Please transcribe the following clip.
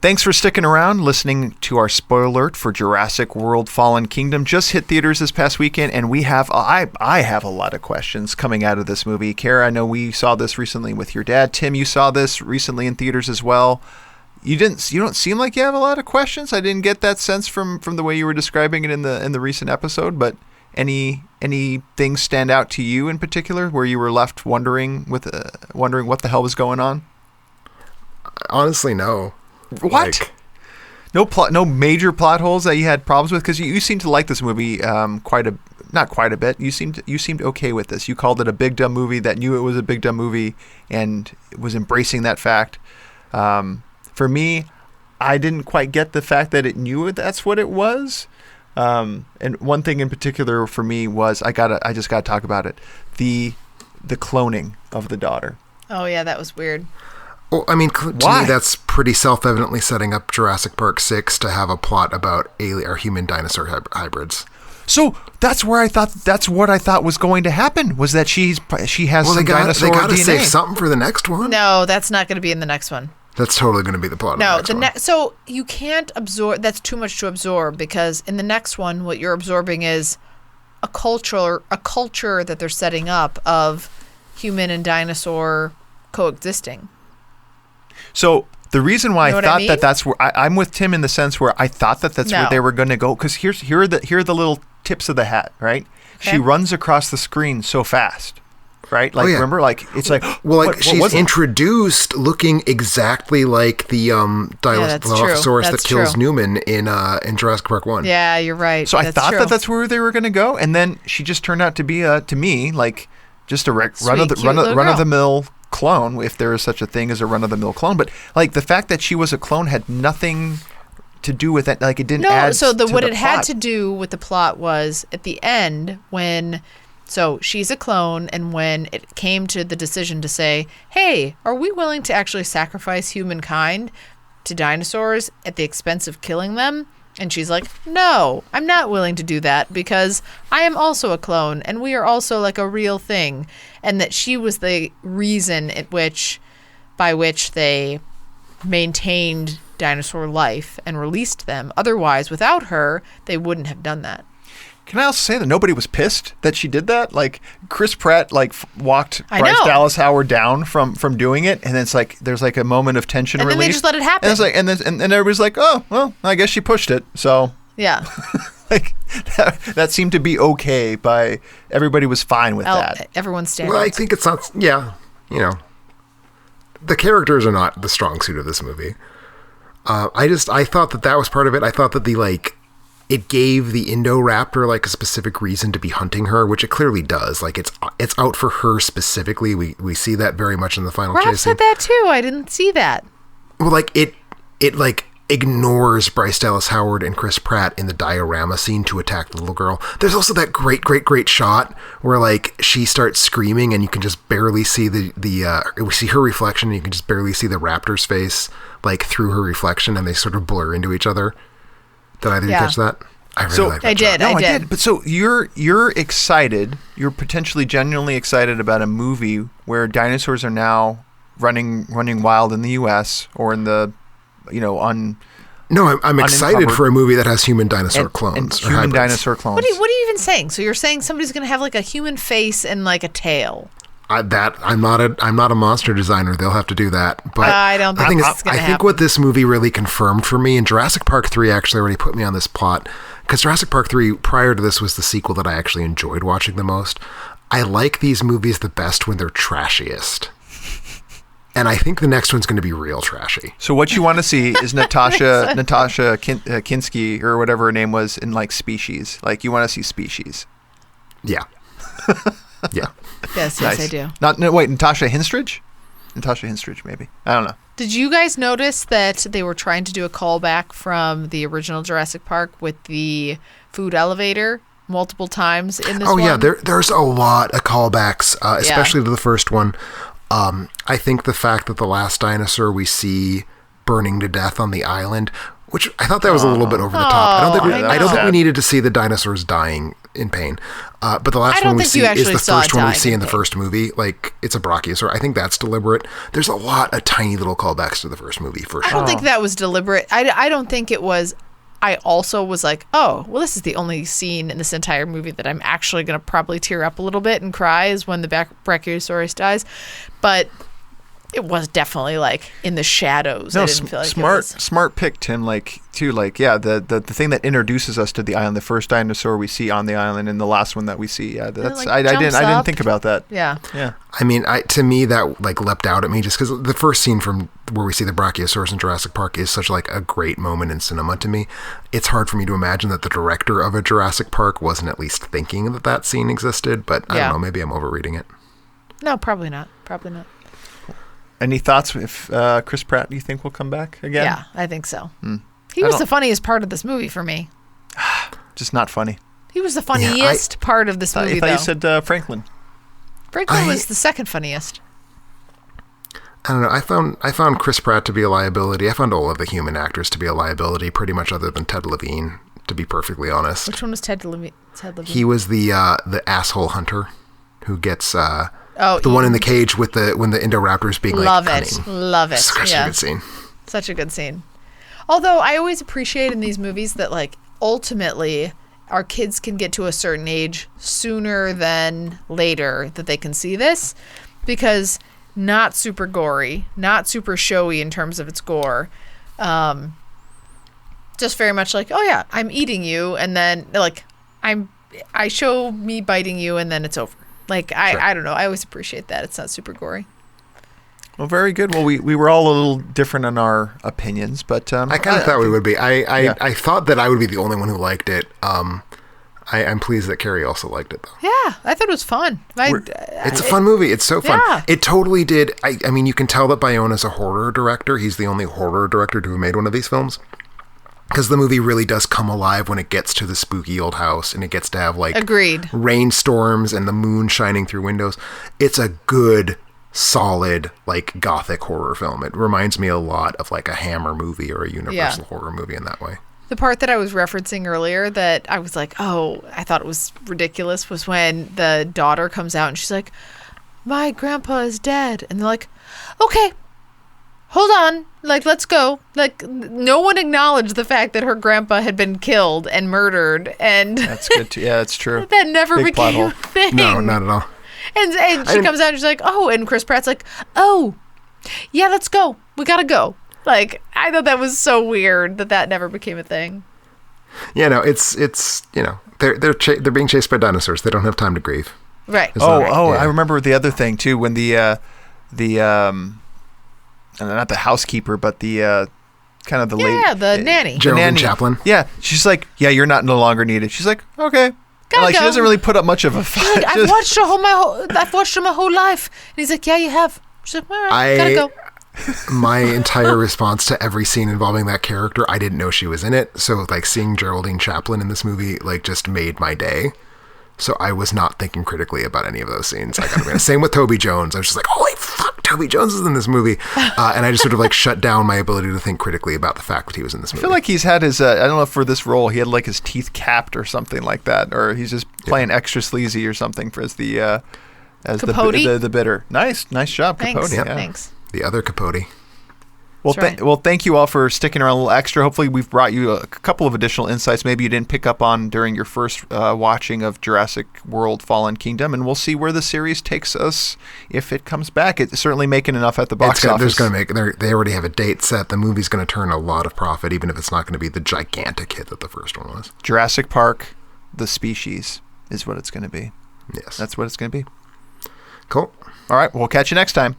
Thanks for sticking around, listening to our spoiler alert for Jurassic World Fallen Kingdom. Just hit theaters this past weekend, and we have I have a lot of questions coming out of this movie. Kara, I know we saw this recently with your dad. Tim, you saw this recently in theaters as well. You don't seem like you have a lot of questions. I didn't get that sense from the way you were describing it in the recent episode, but any things stand out to you in particular where you were left wondering what the hell was going on? Honestly, no. What? No major plot holes that you had problems with? Because you seem to like this movie not quite a bit. You seemed okay with this. You called it a big dumb movie that knew it was a big dumb movie and was embracing that fact. For me, I didn't quite get the fact that it knew that's what it was. And one thing in particular for me was I just gotta talk about it. The cloning of the daughter. Oh yeah, that was weird. Well, I mean, to me, that's pretty self-evidently setting up Jurassic Park 6 to have a plot about human dinosaur hybrids. So that's what I thought was going to happen, was that she has some dinosaur DNA. They got to save something for the next one. No, that's not going to be in the next one. That's totally going to be the plot. No, of the next one. So you can't absorb. That's too much to absorb, because in the next one, what you're absorbing is a culture that they're setting up of human and dinosaur coexisting. So the reason why I thought mean? that's where I'm with Tim in the sense where I thought that's where they were going to go, because here are the little tips of the hat, right? Okay. She runs across the screen so fast, right? Like remember, like it's like she's introduced looking exactly like the Dilophosaurus that kills Newman in Jurassic Park 1. Yeah, you're right. So I thought that's where they were going to go, and then she just turned out to be to me like just a run of the mill clone, if there is such a thing as a run-of-the-mill clone. But like the fact that she was a clone had nothing to do with that. Like it didn't add to the plot. What it had to do with the plot was at the end so she's a clone, and when it came to the decision to say, hey, are we willing to actually sacrifice humankind to dinosaurs at the expense of killing them? And she's like, no, I'm not willing to do that, because I am also a clone and we are also like a real thing. And that she was the reason by which they maintained dinosaur life and released them. Otherwise, without her, they wouldn't have done that. Can I also say that nobody was pissed that she did that? Like Chris Pratt walked Bryce Dallas Howard down from doing it, and it's like there's like a moment of tension and relief. And then they just let it happen. And it's like and everybody's like, oh well, I guess she pushed it. So yeah, like that seemed to be okay by everybody was fine with that. Everyone's standards. Well, I think it's not. Yeah, the characters are not the strong suit of this movie. I thought that was part of it. I thought that it gave the Indoraptor like a specific reason to be hunting her, which it clearly does. Like it's out for her specifically. We see that very much in the final chase. Rob said that too. I didn't see that. Well, like it like ignores Bryce Dallas Howard and Chris Pratt in the diorama scene to attack the little girl. There's also that great shot where like she starts screaming and you can just barely see we see her reflection and you can just barely see the raptor's face like through her reflection, and they sort of blur into each other. Did either of you catch that? I really like that. I did. But so you're excited. You're potentially genuinely excited about a movie where dinosaurs are now running wild in the U.S. or in the, No, I'm excited for a movie that has human dinosaur clones. And human dinosaur clones. What are you even saying? So you're saying somebody's going to have like a human face and like a tail? I'm not a monster designer. They'll have to do that. But I don't think it's going to happen. I think what this movie really confirmed for me, and Jurassic Park 3 actually already put me on this plot, because Jurassic Park 3 prior to this was the sequel that I actually enjoyed watching the most. I like these movies the best when they're trashiest. And I think the next one's going to be real trashy. So what you want to see is Natasha Kinski or whatever her name was in like Species. Like you want to see Species. Yeah. Yeah. Yes, nice. I do. Natasha Henstridge? Natasha Henstridge, maybe. I don't know. Did you guys notice that they were trying to do a callback from the original Jurassic Park with the food elevator multiple times in this one? Oh, yeah. There's a lot of callbacks, especially to the first one. I think the fact that the last dinosaur we see burning to death on the island, which I thought that was a little bit over the top. I don't think we needed to see the dinosaurs dying in pain. But the last I don't one we think you see is actually the saw first it one we die see in in the pain. first movie. Like, it's a brachiosaur. I think that's deliberate. There's a lot of tiny little callbacks to the first movie, for I sure. don't think that was deliberate. I don't think it was. I also was like, oh, well, this is the only scene in this entire movie that I'm actually going to probably tear up a little bit and cry is when the Brachiosaurus dies. But it was definitely like in the shadows. No, I didn't feel like smart pick, Tim. Like, too, like, yeah, the thing that introduces us to the island, the first dinosaur we see on the island, and the last one that we see. Yeah, that's like, I jumps didn't up. think about that. Yeah. Yeah. I mean, to me, that like leapt out at me just because the first scene from where we see the Brachiosaurus in Jurassic Park is such like a great moment in cinema to me. It's hard for me to imagine that the director of a Jurassic Park wasn't at least thinking that that scene existed, but I don't know, maybe I'm overreading it. No, probably not. Probably not. Any thoughts if Chris Pratt, do you think, will come back again? Yeah, I think so. He was the funniest part of this movie for me. Just not funny. He was the funniest part of this movie, I thought though. you said Franklin. Franklin was the second funniest. I don't know. I found Chris Pratt to be a liability. I found all of the human actors to be a liability, pretty much other than Ted Levine, to be perfectly honest. Which one was Ted Levine? He was the asshole hunter who gets the Oh, one in the cage with when the Indoraptor's being love like it, cunning. love it. Such a good scene. Such a good scene. Although I always appreciate in these movies that like ultimately our kids can get to a certain age sooner than later that they can see this, because not super gory, not super showy in terms of its gore. Just very much like, oh yeah, I'm eating you, and then like I show me biting you, and then it's over. Like, I don't know. I always appreciate that. It's not super gory. Well, very good. Well, we were all a little different in our opinions, but I kind of thought we would be. I thought that I would be the only one who liked it. I'm pleased that Carrie also liked it, though. Yeah, I thought it was fun. It's a fun movie. It's so fun. Yeah. It totally did. I mean, you can tell that Bayona's a horror director. He's the only horror director to have made one of these films. Because the movie really does come alive when it gets to the spooky old house and it gets to have like Agreed. rainstorms and the moon shining through windows. It's a good, solid, like gothic horror film. It reminds me a lot of like a Hammer movie or a Universal horror movie in that way. The part that I was referencing earlier that I was like, oh, I thought it was ridiculous was when the daughter comes out and she's like, my grandpa is dead. And they're like, okay, hold on. Like, let's go. Like, no one acknowledged the fact that her grandpa had been killed and murdered. And that's good too. Yeah, that's true. that never Big plot became a hole. thing. No, not at all. And she comes out and she's like, oh, and Chris Pratt's like, oh, yeah, let's go. We gotta go. Like, I thought that was so weird that never became a thing. Yeah, no, it's they're being chased by dinosaurs. They don't have time to grieve. Right. It's not- yeah. I remember the other thing too when the not the housekeeper, but the kind of the lady. Yeah, the nanny. Geraldine Chaplin. Yeah, she's like, yeah, you're not no longer needed. She's like, okay. Gotta Like, go. she doesn't really put up much of a fight. Like, I've watched her my whole life. And he's like, yeah, you have. She's like, all right, gotta go. My entire response to every scene involving that character, I didn't know she was in it. So like seeing Geraldine Chaplin in this movie like just made my day. So I was not thinking critically about any of those scenes. I gotta be honest. Same with Toby Jones. I was just like, holy fuck, Toby Jones is in this movie. And I just sort of like shut down my ability to think critically about the fact that he was in this movie. I feel like he's had his, I don't know if for this role, he had like his teeth capped or something like that. Or he's just playing extra sleazy or something for as the Capote? the bitter. Nice job, Thanks. Capote. Yeah. Thanks. The other Capote. Well, That's right. well, thank you all for sticking around a little extra. Hopefully, we've brought you a couple of additional insights maybe you didn't pick up on during your first watching of Jurassic World Fallen Kingdom, and we'll see where the series takes us if it comes back. It's certainly making enough at the box office. They already have a date set. The movie's going to turn a lot of profit, even if it's not going to be the gigantic hit that the first one was. Jurassic Park, the species, is what it's going to be. Yes. That's what it's going to be. Cool. All right, we'll catch you next time.